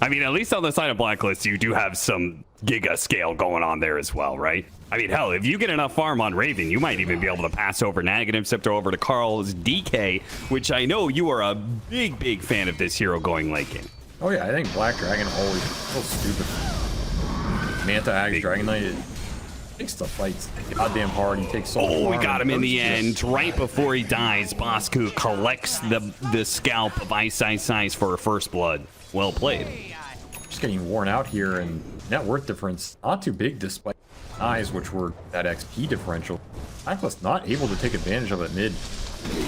I mean, at least on the side of Blacklist, you do have some giga scale going on there as well, right? I mean, hell, if you get enough farm on Raven, you might even be able to pass over Negative Scepter over to Karl's DK, which I know you are a big fan of this hero going late game. Oh yeah, I think Black Dragon always so stupid. Manta Axe Dragon Knight, it takes the fights goddamn hard. He takes so much. Oh, we got him in the end. Right before he dies, Bosku collects the scalp of iceiceice for a first blood. Well played. Just getting worn out here, and net worth difference not too big despite eyes, which were that XP differential. Blacklist not able to take advantage of it mid.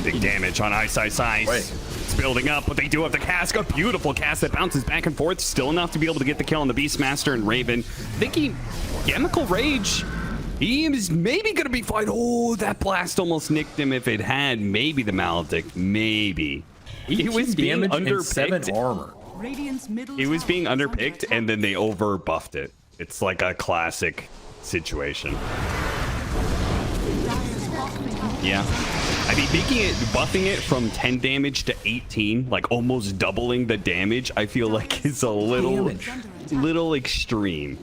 Big damage on iceiceice. It's building up, but they do have the cast. A beautiful cast that bounces back and forth. Still enough to be able to get the kill on the Beastmaster and Raven. Thinking Chemical Rage. He is maybe going to be fine. Oh, that blast almost nicked him. If it had maybe the Maledict, maybe. He was being underpicked. 7 armor. He was being underpicked, and then they over buffed it. It's like a classic situation. Yeah. I mean, buffing it from 10 damage to 18, like almost doubling the damage, I feel like is a little extreme.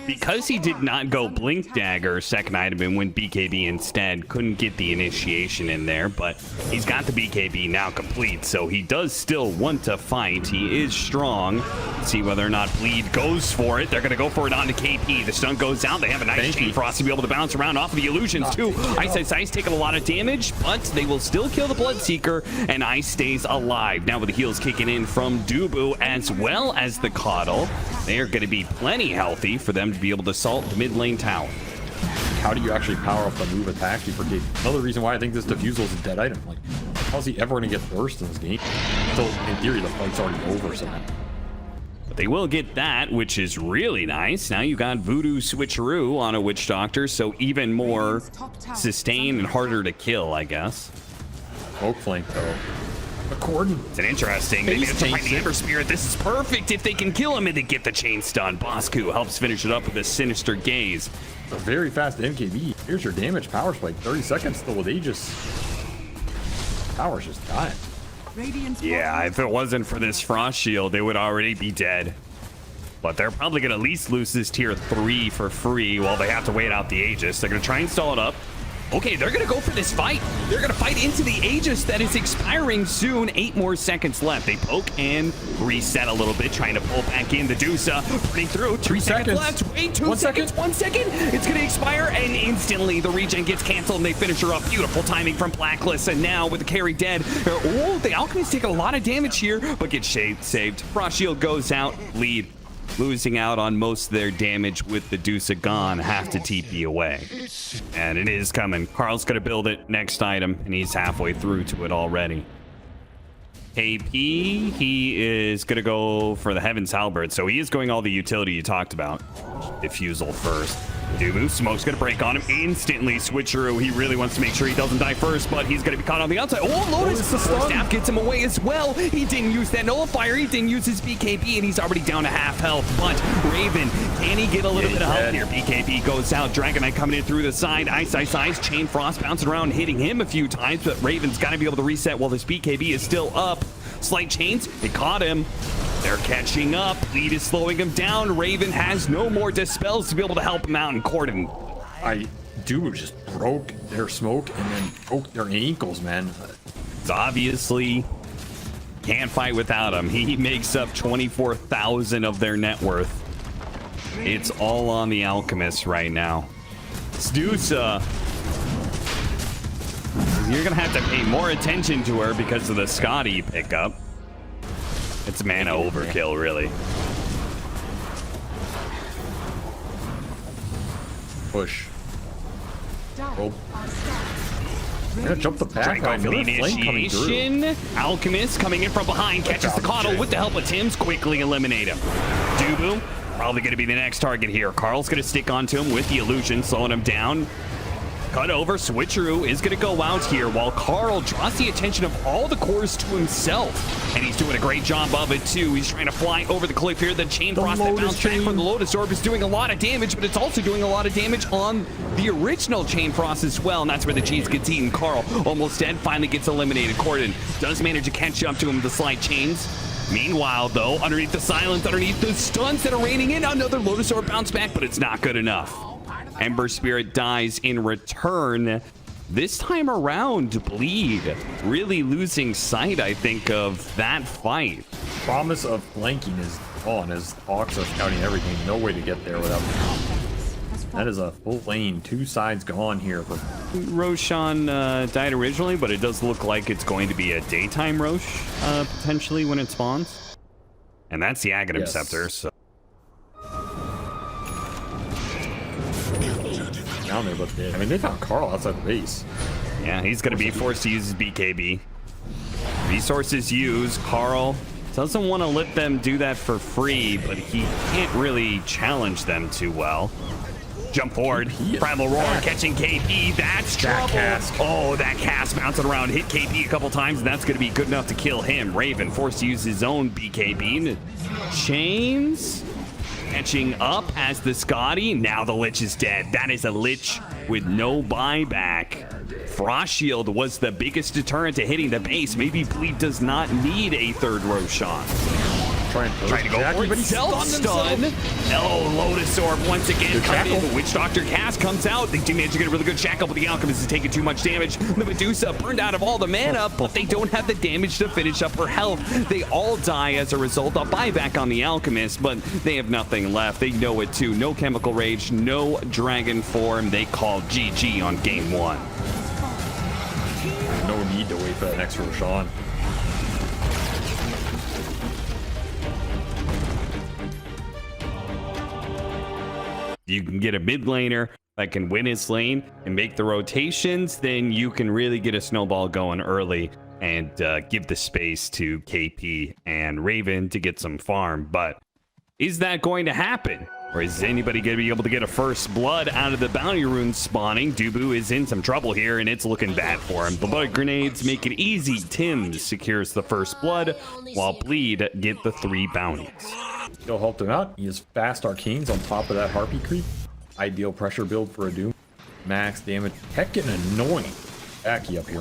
Because he did not go Blink Dagger second item and went BKB instead, couldn't get the initiation in there, but he's got the BKB now complete, so he does still want to fight. He is strong. See whether or not Bleed goes for it. They're going to go for it onto Kpii. The stun goes out. They have a nice chain for us to be able to bounce around off of the illusions too. iceiceice taking a lot of damage, but they will still kill the Bloodseeker, and Ice stays alive. Now with the heals kicking in from DuBu as well as the Coddle, they are going to be plenty healthy for them to be able to assault the mid lane tower. How do you actually power up the move attack you forget? Another reason why I think this Diffusal is a dead item. Like, how's he ever going to get burst in this game? So in theory, the fight's already over. So. But they will get that, which is really nice. Now you got Voodoo Switcheroo on a Witch Doctor, so even more sustain and harder to kill, I guess. Smoke flank though. Kordan. It's an interesting. They managed to find the Ember Spirit. This is perfect if they can kill him and they get the chain stun. Bosku helps finish it up with a Sinister Gaze. A very fast MKB. Here's your damage power spike. 30 seconds still with Aegis. Power's just dying. Yeah, if it wasn't for this Frost Shield, they would already be dead. But they're probably going to at least lose this tier 3 for free while they have to wait out the Aegis. They're going to try and stall it up. Okay, they're going to go for this fight. They're going to fight into the Aegis that is expiring soon. 8 more seconds left. They poke and reset a little bit, trying to pull back in the Dusa. Putting through. 2 seconds left. Wait, 2 seconds. 1 second. It's going to expire, and instantly the regen gets canceled, and they finish her up. Beautiful timing from Blacklist, and now with the carry dead. Oh, the Alchemist take a lot of damage here, but gets saved. Frost Shield goes out. Lead. Losing out on most of their damage with the Dusa gone, have to TP away. And it is coming. Karl's going to build it next item, and he's halfway through to it already. Kpii, he is going to go for the Heaven's Halberd, so he is going all the utility you talked about. Diffusal first. DuBu, smoke's going to break on him instantly. Switcheroo, he really wants to make sure he doesn't die first, but he's going to be caught on the outside. Oh, Lotus, the staff gets him away as well. He didn't use that nullifier. He didn't use his BKB, and he's already down to half health. But Raven, can he get a little bit of help here? BKB goes out. Dragon Knight coming in through the side. Iceiceice, Chain Frost bouncing around, hitting him a few times, but Raven's got to be able to reset while this BKB is still up. Slight chains, they caught him. They're catching up. Lead is slowing him down. Raven has no more dispels to be able to help him out in Kordan. DuBu just broke their smoke and then broke their ankles, man. It's obviously can't fight without him. He makes up 24,000 of their net worth. It's all on the Alchemist right now. Dusa, you're gonna have to pay more attention to her because of the Scotty pickup. It's mana overkill, really. Push. Oh. Gonna jump the pack. Draco for the initiation. Alchemist coming in from behind, catches the Coddle with the help of Tim's, quickly eliminate him. DuBu, probably gonna be the next target here. Karl's gonna stick onto him with the illusion, slowing him down. Cut over. Switcheroo is going to go out here while Karl draws the attention of all the cores to himself. And he's doing a great job of it, too. He's trying to fly over the cliff here. The Chain Frost that bounced back from the Lotus Orb is doing a lot of damage, but it's also doing a lot of damage on the original Chain Frost as well. And that's where the cheese gets eaten. Karl, almost dead, finally gets eliminated. Kordan does manage to catch up to him with the slight chains. Meanwhile, though, underneath the silence, underneath the stuns that are raining in, another Lotus Orb bounce back, but it's not good enough. Ember Spirit dies in return. This time around, Bleed really losing sight, I think, of that fight. Promise of flanking is gone as Hawks are scouting everything. No way to get there without. That is a full lane. Two sides gone here. Roshan died originally, but it does look like it's going to be a daytime Rosh potentially when it spawns. And that's the Aghanim Scepter. So. Down there, but I mean, they found Karl outside the base. Yeah, he's going to be forced to use his BKB. Resources used. Karl doesn't want to let them do that for free, but he can't really challenge them too well. Jump forward. Primal Roar catching Kpii. That's trouble. Oh, that cast bouncing around. Hit Kpii a couple times, and that's going to be good enough to kill him. Raven forced to use his own BKB. Chains catching up as the Scotty. Now the Lich is dead. That is a Lich with no buyback. Frost Shield was the biggest deterrent to hitting the base. Maybe Bleed does not need a third Roshan. Trying to go for it. Self-stun. Oh, Lotus Orb once again coming in. Witch Doctor cast comes out. They do manage to get a really good shackle, but the Alchemist is taking too much damage. The Medusa burned out of all the mana, but they don't have the damage to finish up her health. They all die as a result. A buyback on the Alchemist, but they have nothing left. They know it too. No Chemical Rage, no Dragon Form. They call GG on game 1. No need to wait for that next Roshan. You can get a mid laner that can win his lane and make the rotations, then you can really get a snowball going early and give the space to Kpii and Raven to get some farm. But is that going to happen? Or is anybody going to be able to get a first blood out of the bounty rune spawning? DuBu is in some trouble here, and it's looking bad for him. The blood grenades make it easy. Tim secures the first blood, while Bleed get the 3 bounties. Still helped him out. He has fast arcanes on top of that Harpy creep. Ideal pressure build for a Doom. Max damage. Heckin' annoying. JaCky up here.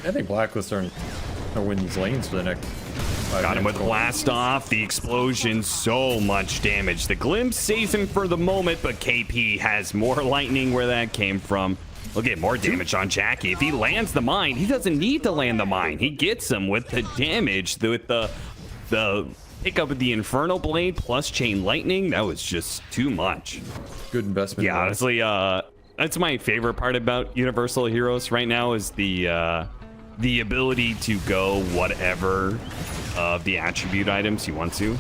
I think Blacklist are going to win these lanes for the next 5 Got him with blast off. The explosion, so much damage. The glimpse saves him for the moment, but Kpii has more lightning where that came from. We'll get more damage on JaCky. If he lands the mine, he doesn't need to land the mine. He gets him with the damage, with the pick up of the Infernal Blade plus Chain Lightning. That was just too much. Good investment. Yeah, honestly, that's my favorite part about Universal Heroes right now is the ability to go whatever of the attribute items you want to. You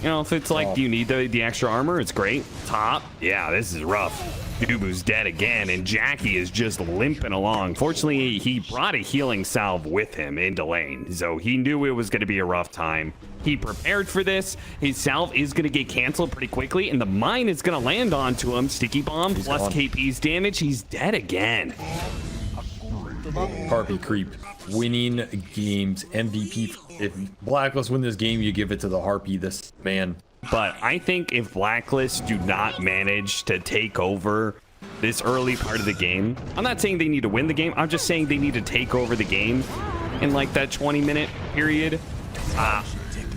know, if it's like, do you need the extra armor? It's great. Top, yeah, this is rough. DuBu's dead again, and JaCky is just limping along. Fortunately, he brought a healing salve with him into lane, so he knew it was going to be a rough time. He prepared for this. His salve is going to get canceled pretty quickly, and the mine is going to land onto him. Sticky Bomb plus Kpii's damage. He's dead again. Harpy creep. Winning games. MVP. If Blacklist win this game, you give it to the Harpy, this man. But I think if Blacklist do not manage to take over this early part of the game, I'm not saying they need to win the game. I'm just saying they need to take over the game in like that 20-minute period.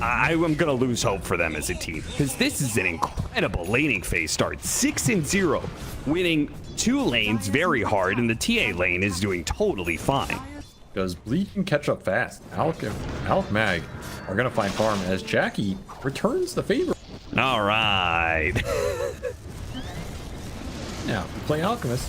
I'm going to lose hope for them as a team because this is an incredible laning phase start. 6-0, winning 2 lanes very hard, and the TA lane is doing totally fine. Because Bleed can catch up fast. Alch Mag are going to find farm as JaCky returns the favor. All right. Now, play Alchemist.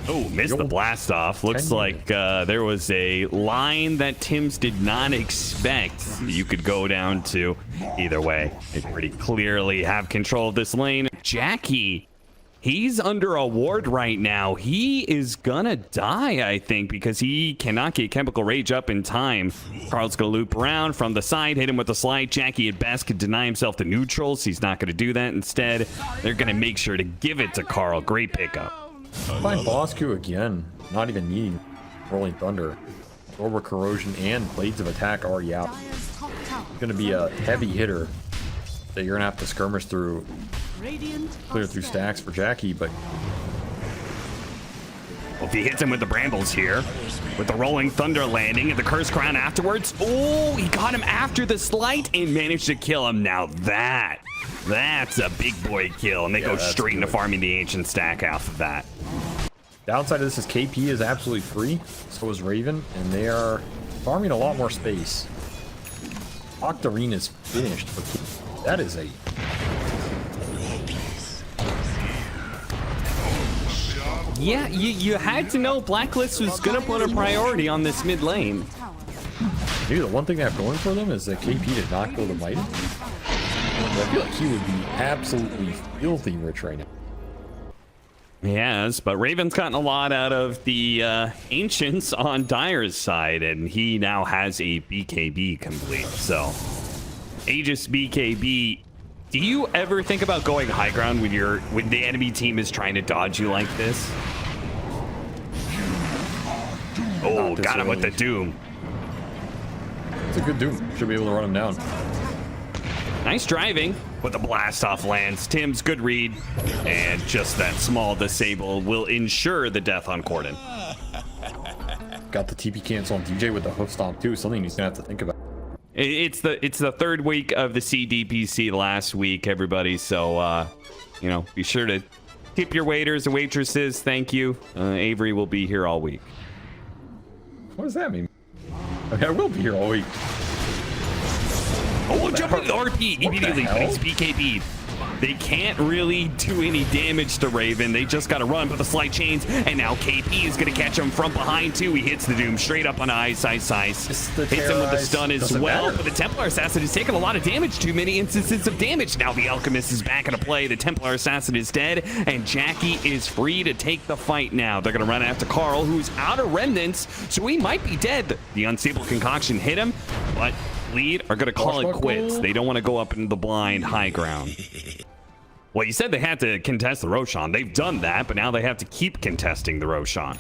Oh, missed the blast off. Looks like there was a line that Tim's did not expect you could go down to. Either way, they pretty clearly have control of this lane. JaCky, he's under a ward right now. He is gonna die, I think, because he cannot get Chemical Rage up in time. Karl's gonna loop around from the side, hit him with a slide. JaCky at best could deny himself the neutrals. He's not gonna do that. Instead, they're gonna make sure to give it to Karl. Great pickup. Find Boss Q again. Not even needing Rolling Thunder. Over Corrosion and Blades of Attack already out. It's gonna be a heavy hitter that you're gonna have to skirmish through. Clear through stacks for JaCky, but If he hits him with the brambles here, with the rolling thunder landing and the curse crown afterwards. Oh, he got him after the slight and managed to kill him. Now that's a big boy kill, and they go straight into farming the ancient stack off of that. Downside of this is Kpii is absolutely free, so is Raven, and they are farming a lot more space. Octarine is finished, but that is a... Yeah, you had to know Blacklist was going to put a priority on this mid lane. Maybe the one thing they have going for them is that Kpii did not go to Mighty. I feel like he would be absolutely filthy rich right now. Yes, but Raven's gotten a lot out of the Ancients on Dire's side, and he now has a BKB complete. So, Aegis BKB. Do you ever think about going high ground when the enemy team is trying to dodge you like this? Oh, got him with the Doom. It's a good Doom. Should be able to run him down. Nice driving, but the blast off lands. Tim's good read, and just that small disable will ensure the death on Kordan. Got the TP cancel on DJ with the hoof stomp too. Something he's gonna have to think about. It's the third week of the CDPC last week, everybody. So, you know, be sure to tip your waiters and waitresses. Thank you. Avery will be here all week. What does that mean? I mean, I will be here all week. Oh, jumping the RP immediately, but he's BKB. They can't really do any damage to Raven. They just got to run with the slight chains, and now Kpii is going to catch him from behind too. He hits the Doom straight up on iceiceice. Hits him with the stun as well, but the Templar Assassin has taken a lot of damage. Too many instances of damage. Now the Alchemist is back into play. The Templar Assassin is dead, and JaCky is free to take the fight now. They're going to run after Karl, who's out of remnants, so he might be dead. The Unstable Concoction hit him, but Lead are going to call it quits. They don't want to go up into the blind high ground. Well, you said they had to contest the Roshan. They've done that, but now they have to keep contesting the Roshan.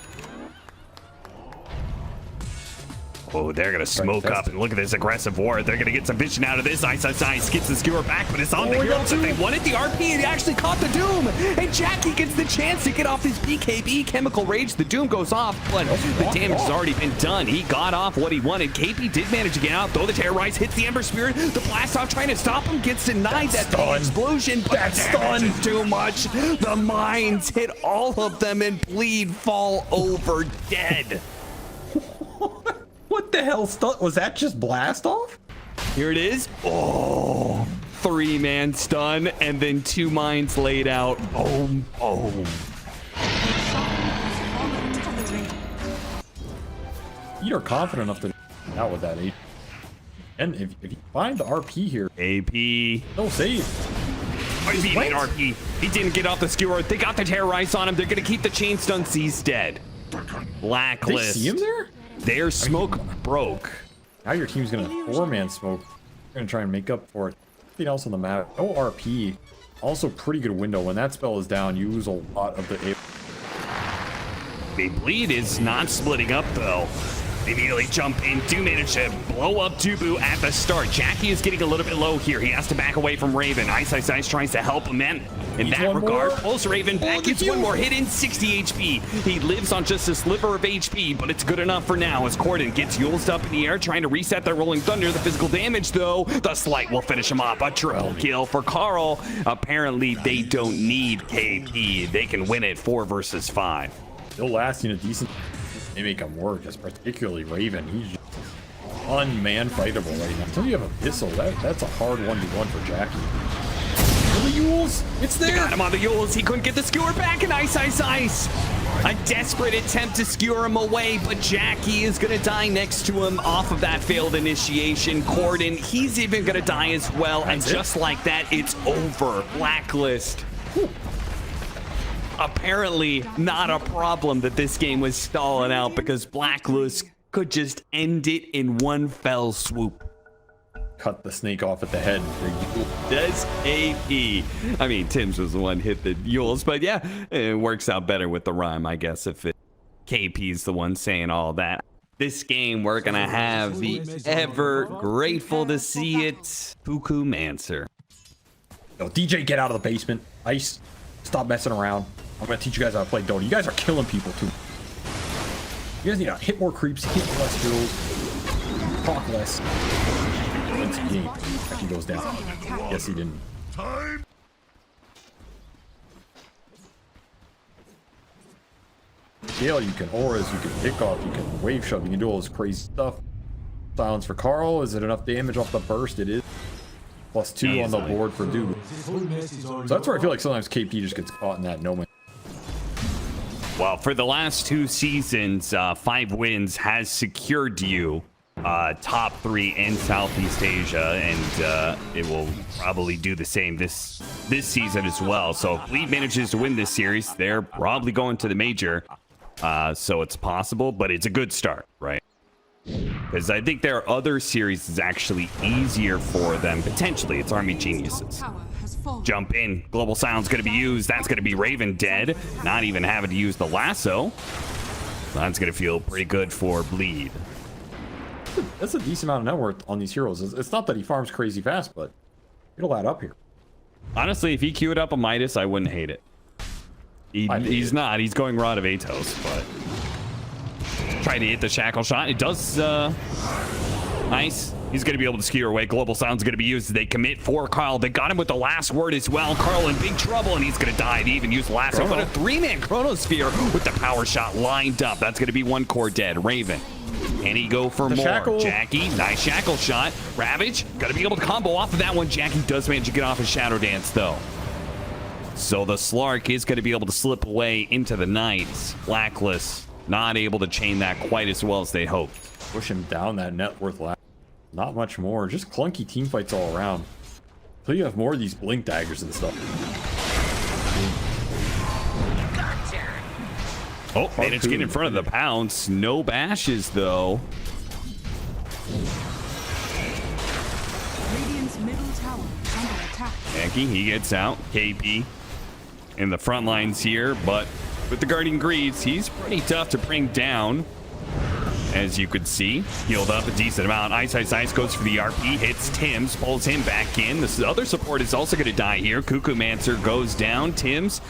Oh, they're going to smoke up, and look at this aggressive ward. They're going to get some vision out of this. iceiceice gets the skewer back, but it's on the heroes that they wanted. The RP, and he actually caught the Doom, and JaCky gets the chance to get off his BKB. Chemical Rage, the Doom goes off, but the damage has already been done. He got off what he wanted. Kpii did manage to get out, though the Terrorize hits the Ember Spirit. The blast off trying to stop him gets denied that explosion, but that stun is too much. The mines hit all of them, and Bleed fall over dead. What the hell was that? Just blast off? Here it is. Oh, 3-man stun, and then 2 mines laid out. Boom, boom. You're confident enough to out with that. And if you find the RP here, AP. no save. Oh, he made RP. He didn't get off the skewer. They got the Terrorize on him. They're gonna keep the chain stun. He's dead. Blacklist. Did they see him there? Their smoke broke. Now your team's gonna 4-man smoke. They're gonna try and make up for it. Anything else on the map? No RP. Also pretty good window. When that spell is down, you lose a lot of the. The Bleed is not splitting up though. They immediately jump in, do manage to blow up DuBu at the start. JaCky is getting a little bit low here. He has to back away from Raven. iceiceice tries to help him in that regard. Pulls Raven back, gets one more hit in, 60 HP. He lives on just a sliver of HP, but it's good enough for now as Kordan gets Yulesed up in the air, trying to reset that Rolling Thunder. The physical damage, though, the slight will finish him off. A triple kill for Karl. Apparently, they don't need Kpii. They can win it 4 versus 5. Still lasting a decent. They make him work, just particularly Raven. He's just unman-fightable right now. Until you have a pistol, that's a hard 1v1 for JaCky. The Yules, it's there. They got him on the Yules. He couldn't get the skewer back in iceiceice. A desperate attempt to skewer him away, but JaCky is gonna die next to him off of that failed initiation. Kordan, he's even gonna die as well, and just like that, it's over. Blacklist. Whew. Apparently not a problem that this game was stalling out, because Blacklist could just end it in one fell swoop. Cut the snake off at the head. Does AP. I mean, Tim's was the one hit the Yules, but yeah, it works out better with the rhyme, I guess, if KP's the one saying all that. This game, we're gonna have the ever grateful to see it Kuku Mancer. Yo, DJ, get out of the basement. Ice, stop messing around. I'm gonna teach you guys how to play Dota. You guys are killing people too. You guys need to hit more creeps, hit less drills, talk less. It's a game. Actually goes down. Yes, he didn't. Gale, you can auras, you can pick off, you can wave shove, you can do all this crazy stuff. Silence for Karl. Is it enough damage off the burst? It is. +2 on the board for DuBu. So that's where I feel like sometimes Kpii just gets caught in that no man. Well, for the last 2 seasons, 5 wins has secured you top 3 in Southeast Asia, and it will probably do the same this season as well. So if Bleed manages to win this series, they're probably going to the major. So it's possible, but it's a good start, right? Because I think there are other series is actually easier for them. Potentially, it's Army Geniuses. Jump in. Global Sound's going to be used. That's going to be Raven dead. Not even having to use the lasso. That's going to feel pretty good for Bleed. That's a decent amount of net worth on these heroes. It's not that he farms crazy fast, but it'll add up here. Honestly, if he queued up a Midas, I wouldn't hate it. He's not. He's going Rod of Atos, but trying to hit the shackle shot. It does nice. He's going to be able to skewer away. Global Sound's going to be used. They commit for Karl. They got him with the last word as well. Karl in big trouble, and he's going to die. They even use lasso, but a 3-man Chronosphere with the power shot lined up. That's going to be 1 core dead. Raven. Can he go for more? Shackle. JaCkky, nice shackle shot. Ravage, got to be able to combo off of that one. JaCkky does manage to get off his Shadow Dance, though. So the Slark is going to be able to slip away into the night. Blacklist, not able to chain that quite as well as they hoped. Push him down that net worth ladder. Not much more. Just clunky team fights all around. So you have more of these blink daggers and stuff. Oh, managed to get in front of the pounce. No bashes, though. Radiant's middle tower is under attack. JaCkky, he gets out. Kpii in the front lines here, but with the Guardian Greaves, he's pretty tough to bring down. As you could see, healed up a decent amount. iceiceice goes for the RP, hits Tim's, pulls him back in. This other support is also going to die here. Kuku goes down. Tim's,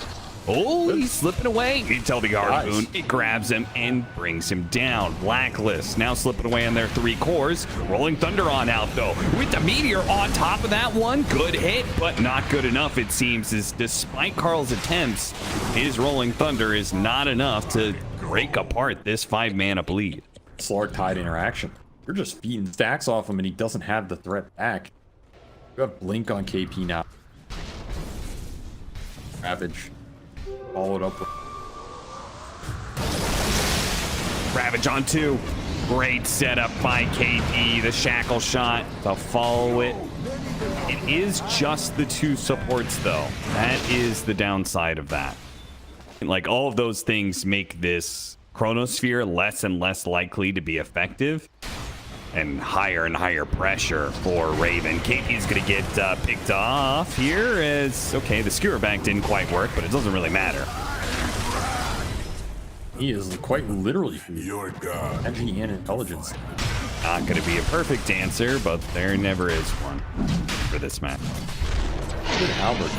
oh, he's slipping away. You tell the Harpoon, it grabs him and brings him down. Blacklist now slipping away on their 3 cores. Rolling Thunder on out, though, with the Meteor on top of that one. Good hit, but not good enough, it seems, as despite Karl's attempts, his Rolling Thunder is not enough to break apart this 5-mana Bleed. Slark tide interaction. You're just feeding stacks off him and he doesn't have the threat back. You have Blink on Kpii now. Ravage. Followed up with Ravage on 2. Great setup by Kpii. The shackle shot to follow it. It is just the 2 supports, though. That is the downside of that. And like, all of those things make this Chronosphere less and less likely to be effective, and higher pressure for Raven. Kpii's going to get picked off here as, okay, the skewer bank didn't quite work, but it doesn't really matter. He is quite literally energy and intelligence. Not going to be a perfect answer, but there never is one for this match. Good Albert.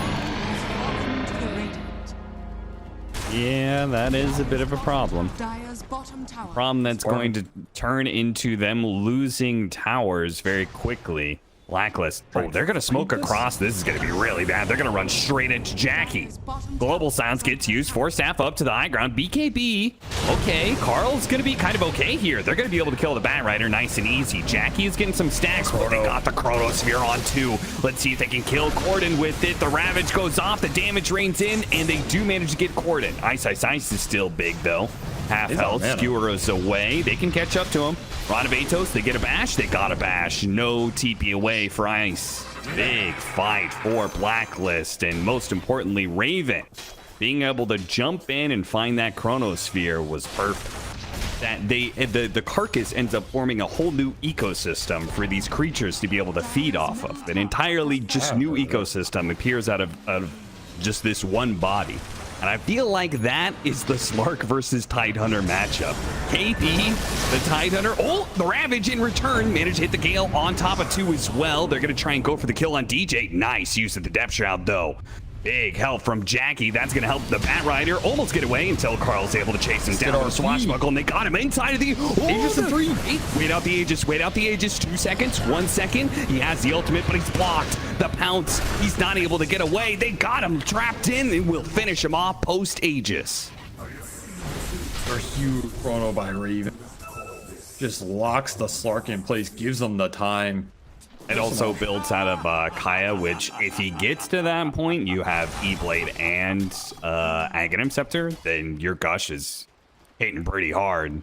Yeah, that is a bit of a problem. Dire's bottom tower. Problem that's going to turn into them losing towers very quickly. Blacklist. Oh, they're going to smoke across. This is going to be really bad. They're going to run straight into JaCkky. Global Sounds gets used. 4 staff up to the high ground. BKB. Okay, Karl's going to be kind of okay here. They're going to be able to kill the Bat Rider nice and easy. JaCkky is getting some stacks, but they got the Chronosphere on 2. Let's see if they can kill Kordan with it. The Ravage goes off. The damage rains in, and they do manage to get Kordan. iceiceice is still big, though. Half health, skewers away. They can catch up to him. Rod of Atos, they get a bash. They got a bash. No TP away for Ice. Big fight for Blacklist, and most importantly, Raven. Being able to jump in and find that Chronosphere was perfect. That the carcass ends up forming a whole new ecosystem for these creatures to be able to feed off of. An entirely just new ecosystem appears out of just this one body. And I feel like that is the Slark versus Tidehunter matchup. Kpii, the Tidehunter. Oh, the Ravage in return managed to hit the Gale on top of 2 as well. They're going to try and go for the kill on DJ. Nice use of the Depth Shroud, though. Big help from JaCkky. That's going to help the Bat Rider almost get away until Karl's able to chase him down with a swashbuckle, and they got him inside of the Aegis of 3. Wait out the Aegis. Wait out the Aegis. 2 seconds. 1 second. He has the ultimate, but he's blocked. The pounce. He's not able to get away. They got him trapped in, and will finish him off post Aegis. First huge chrono by Raven. Just locks the Slark in place, gives him the time. It also builds out of Kaya, which if he gets to that point, you have E-Blade and Aghanim Scepter, then your Gush is hitting pretty hard.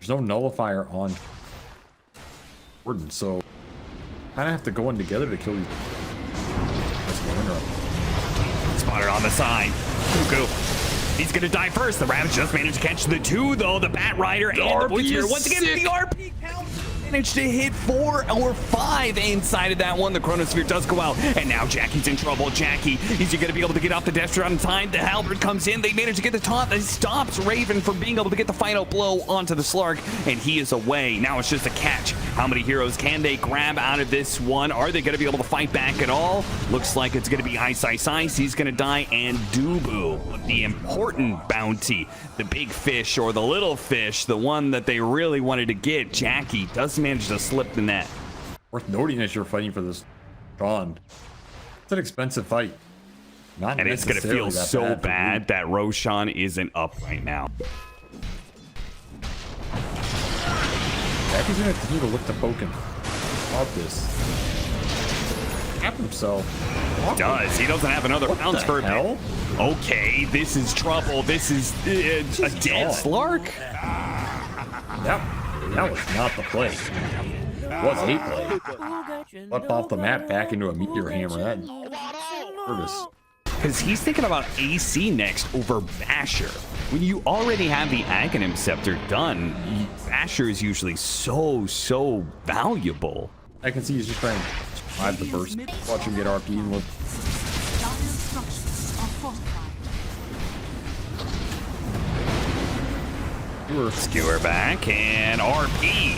There's no nullifier on Kordan, so kind of have to go in together to kill you. Spotter on the side. Kuku. He's gonna die first. The Ravage just managed to catch the 2, though. The Bat Rider and the Void Spear. Once again, the RP count. Managed to hit 4 or 5 inside of that one. The Chronosphere does go out, and now JaCkky's in trouble. JaCkky, is he going to be able to get off the Death Shroud in time? The Halberd comes in. They manage to get the taunt that stops Raven from being able to get the final blow onto the Slark, and he is away. Now it's just a catch. How many heroes can they grab out of this one? Are they going to be able to fight back at all? Looks like it's going to be iceiceice. He's going to die, and DuBu, the important bounty, the big fish or the little fish, the one that they really wanted to get. JaCkky does manage to slip the net. Worth noting as you're fighting for this Roshan. It's an expensive fight. Not and it's going to feel so bad that Roshan isn't up right now. JaCkky's going to continue to look to poke him. About this. Tap himself. He does. He doesn't have another bounce for a bit. Okay, this is trouble. This is a dead Slark. That was not the play. It was a play. Left off the map back into a meteor hammer. That nervous. Because he's thinking about AC next over Basher. When you already have the Aghanim Scepter done, Basher is usually so valuable. I can see he's just trying to survive the burst. Watch him get RP and look. Skewer back and RP.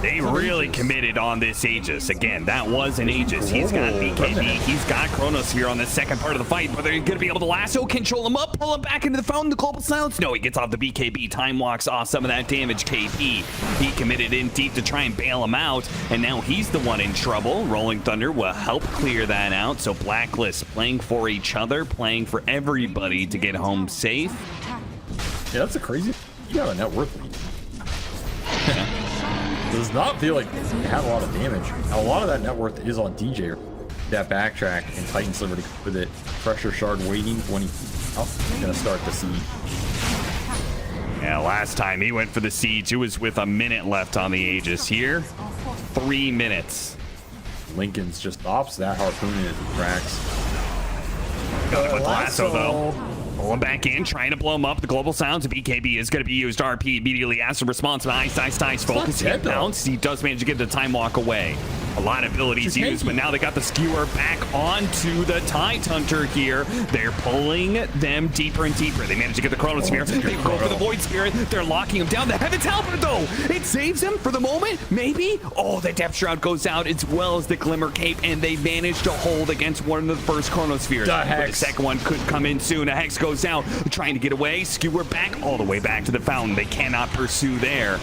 They really committed on this Aegis. Again, that was an Aegis. He's got BKB. He's got Chronosphere on the second part of the fight, but they're going to be able to lasso, control him up, pull him back into the fountain, the global silence. No, he gets off the BKB, time walks off some of that damage. Kpii, he committed in deep to try and bail him out, and now he's the one in trouble. Rolling Thunder will help clear that out. So Blacklist playing for each other, playing for everybody to get home safe. Yeah, that's a crazy. You got a net worth lead. Does not feel like you have a lot of damage. Now, a lot of that net worth is on DJ. That backtrack and Titan Sliver to with it. Pressure shard waiting when he's gonna start the siege. Yeah, last time he went for the siege, it was with a minute left on the Aegis. Here, 3 minutes. Lincoln's just stops that harpoon in his tracks. Got it with lasso though. Pull him back in, trying to blow him up. The global sounds of BKB is going to be used. RP immediately has a response from iceiceice. Focusing bounce. He does manage to get the time walk away. A lot of abilities used, but now they got the skewer back onto the Tide Hunter here. They're pulling them deeper and deeper. They manage to get the Chronosphere. They go for the Void Spirit. They're locking him down. The Heaven's Helper, though. It saves him for the moment, maybe. Oh, the Depth Shroud goes out as well as the Glimmer Cape, and they manage to hold against one of the first Chronospheres. The second one could come in soon. A Hex goes out, trying to get away. Skewer back all the way back to the fountain. They cannot pursue there.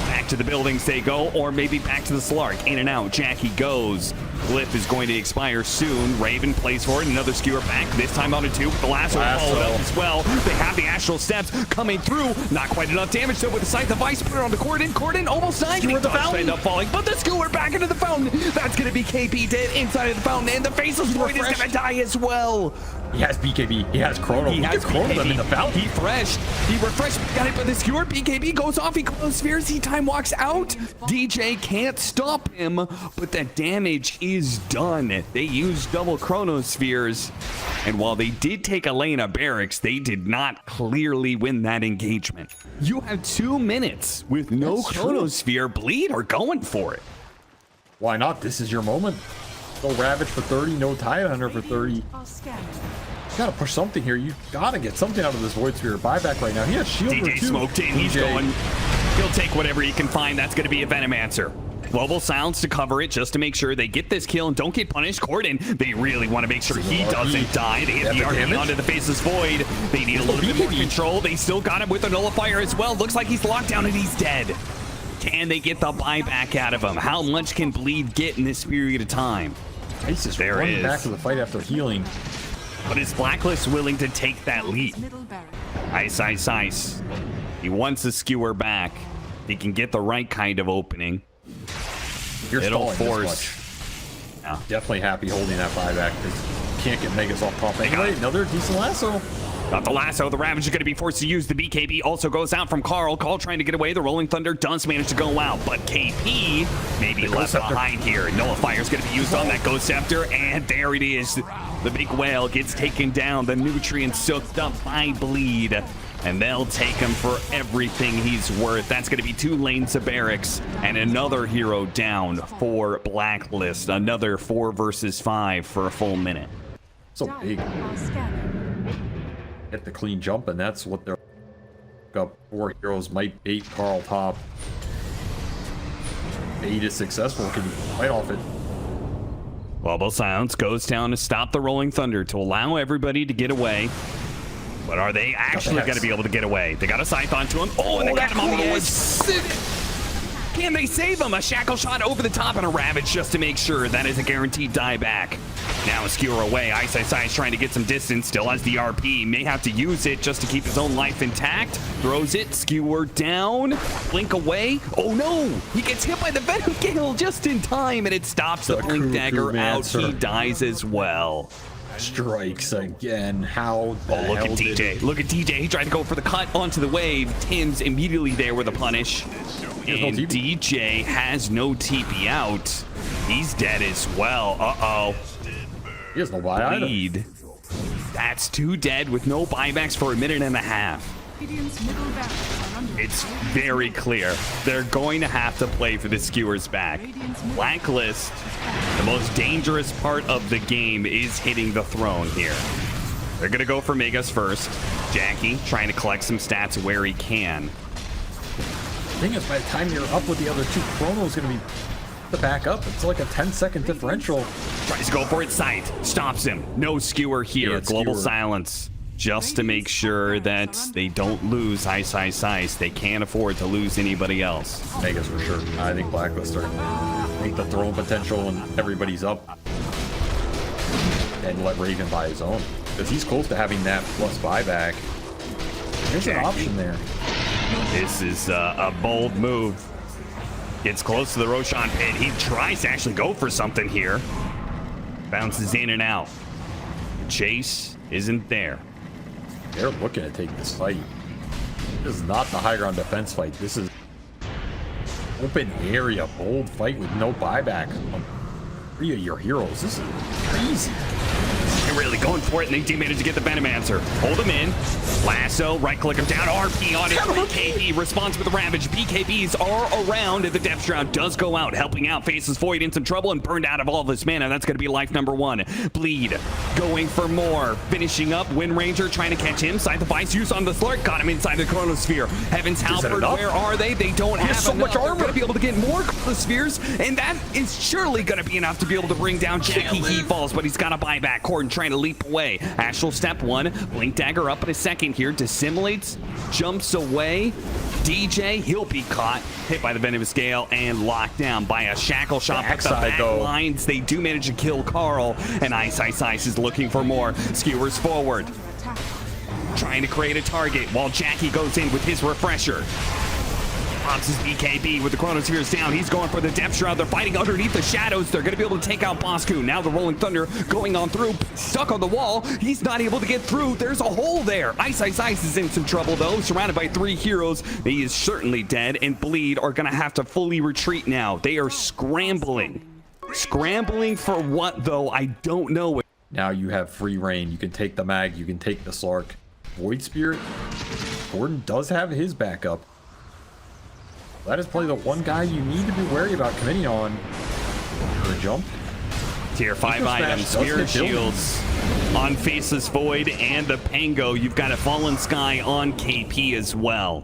Back to the buildings they go, or maybe back to the Slark. In and out. JaCkky goes. Glyph is going to expire soon. Raven plays for it. Another skewer back. This time on a 2. The lasso followed up as well. They have the Astral Steps coming through. Not quite enough damage, though, with the Scythe of Ice. Put it on the Kordan. Kordan almost died. He does end up falling, but the skewer back into the fountain. That's going to be Kpii dead inside of the fountain, and the Faceless Void is going to die as well. He has BKB. He has Chrono. He has Chrono them in the fountain. He refreshed. Got it, but the skewer BKB goes off. He Chronospheres. He time walks out. DJ can't stop him, but the damage is done. They used double Chronospheres, and while they did take a lane of barracks, they did not clearly win that engagement. You have 2 minutes with no Chronosphere. Bleed or going for it. Why not? This is your moment. No Ravage for 30, no Tide Hunter for 30. You gotta push something here. You gotta get something out of this Void Spirit buyback right now. He has shield DJ smoked in. He's going. He'll take whatever he can find. That's going to be a Venomancer. Global Silence to cover it just to make sure they get this kill and don't get punished. Kordan, they really want to make sure he doesn't die. They hit the RP onto the Faceless Void. They need a little bit more control. They still got him with a nullifier as well. Looks like he's locked down and he's dead. Can they get the buyback out of him? How much can Bleed get in this period of time? Ice is running back to the fight after healing. But is Blacklist willing to take that lead? Ice. He wants the skewer back. He can get the right kind of opening. It'll force. Yeah. Definitely happy holding that buyback because can't get Megas off top anyway. Another decent lasso. Got the lasso. The Ravage is going to be forced to use the BKB. Also goes out from Karl. Karl trying to get away. The Rolling Thunder does manage to go out, but Kpii may be left behind here. Nullifier is going to be used on that Ghost Scepter, and there it is. The big whale gets taken down. The nutrients soaked up by Bleed, and they'll take him for everything he's worth. That's going to be 2 lanes of barracks and another hero down for Blacklist. Another 4 versus 5 for a full minute. So big. Get the clean jump, and that's what they're up. 4 heroes might bait Karl top. Bait is successful. Can fight off it. Global Silence goes down to stop the Rolling Thunder to allow everybody to get away. But are they actually going to be able to get away? They got a scythe onto him. Oh, and they got him on the edge. Can they save him? A shackle shot over the top and a Ravage just to make sure that is a guaranteed dieback. Now a skewer away. iceiceice trying to get some distance. Still has the RP. May have to use it just to keep his own life intact. Throws it. Skewer down. Blink away. Oh no! He gets hit by the Venom Gale just in time, and it stops the Blink Dagger out. He dies as well. Strikes again. How the look at DJ. Look at DJ. He tried to go for the cut onto the wave. Tim's immediately there with a punish. And no DJ has no TP out. He's dead as well. Uh-oh. He has no buy either. That's 2 dead with no buybacks for a minute and a half. It's very clear they're going to have to play for the skewers back. Blacklist, the most dangerous part of the game is hitting the throne here. They're going to go for Megas first. JaCkky trying to collect some stats where he can. The thing is, by the time you're up with the other 2, Chrono's going to be the back up. It's like a 10-second differential. Tries to go for it. Sight stops him. No skewer here. Global Silence. Just to make sure that they don't lose iceiceice. They can't afford to lose anybody else. Megas for sure. I think Blacklist are. I think the throne potential and everybody's up. And let Raven buy his own. Because he's close to having that plus buyback. There's an option there. This is a bold move. Gets close to the Roshan pit. He tries to actually go for something here. Bounces in and out. Chase isn't there. They're looking to take this fight. This is not the high ground defense fight. This is open area, bold fight with no buyback on 3 of your heroes. This is crazy. They're really going for it, and they do manage to get the Venomancer. Hold him in. Lasso, right-click him down. RP on it. BKB responds with the Ravage. BKBs are around, and the Depth Shroud does go out, helping out Faceless Void in some trouble and burned out of all of his mana. That's going to be life number 1. Bleed going for more. Finishing up. Wind Ranger trying to catch him. Side the Vice use on the Slurk. Got him inside the Chronosphere. Heaven's Halberd, where are they? They don't have so much armor. They're going to be able to get more Chronospheres, and that is surely going to be enough to be able to bring down JaCkky. He falls, but he's got a buyback. Kordan trying to leap away. Astral step 1. Blink Dagger up in a second here. Dissimulates. Jumps away. DJ, he'll be caught. Hit by the Venomous Gale and locked down by a shackle shot. But the back lines, they do manage to kill Karl. And iceiceice is looking for more. Skewers forward. Trying to create a target while JaCkky goes in with his refresher. Pops his BKB with the Chronospheres down. He's going for the Depth Shroud. They're fighting underneath the shadows. They're going to be able to take out Bosku. Now the Rolling Thunder going on through. Stuck on the wall. He's not able to get through. There's a hole there. Iceiceice is in some trouble, though. Surrounded by 3 heroes. He is certainly dead. And Bleed are going to have to fully retreat now. They are scrambling. Scrambling for what, though? I don't know. Now you have free reign. You can take the mag. You can take the Slark. Void Spirit. Kordan does have his backup. That is probably the one guy you need to be wary about committing on. The jump. Tier 5 items, Spirit Shields on Faceless Void and the Pango. You've got a Fallen Sky on Kpii as well.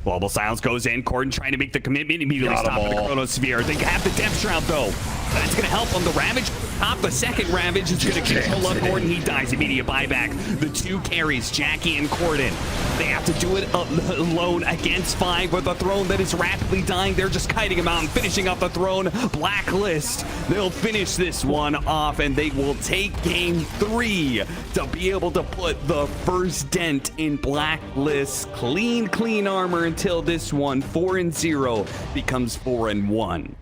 Global Silence goes in. Kordan trying to make the commitment. Immediately Got 'em stopping the all. Chronosphere. They have the Depth Shroud, though. That's going to help on the Ravage. Top the second Ravage is going to control up Kordan. He dies. Immediate buyback. The two carries, JaCky and Kordan. They have to do it alone against 5 with a throne that is rapidly dying. They're just kiting him out and finishing off the throne. Blacklist. They'll finish this one off, and they will take game 3 to be able to put the first dent in Blacklist. Clean armor until this one 4-0 becomes 4-1.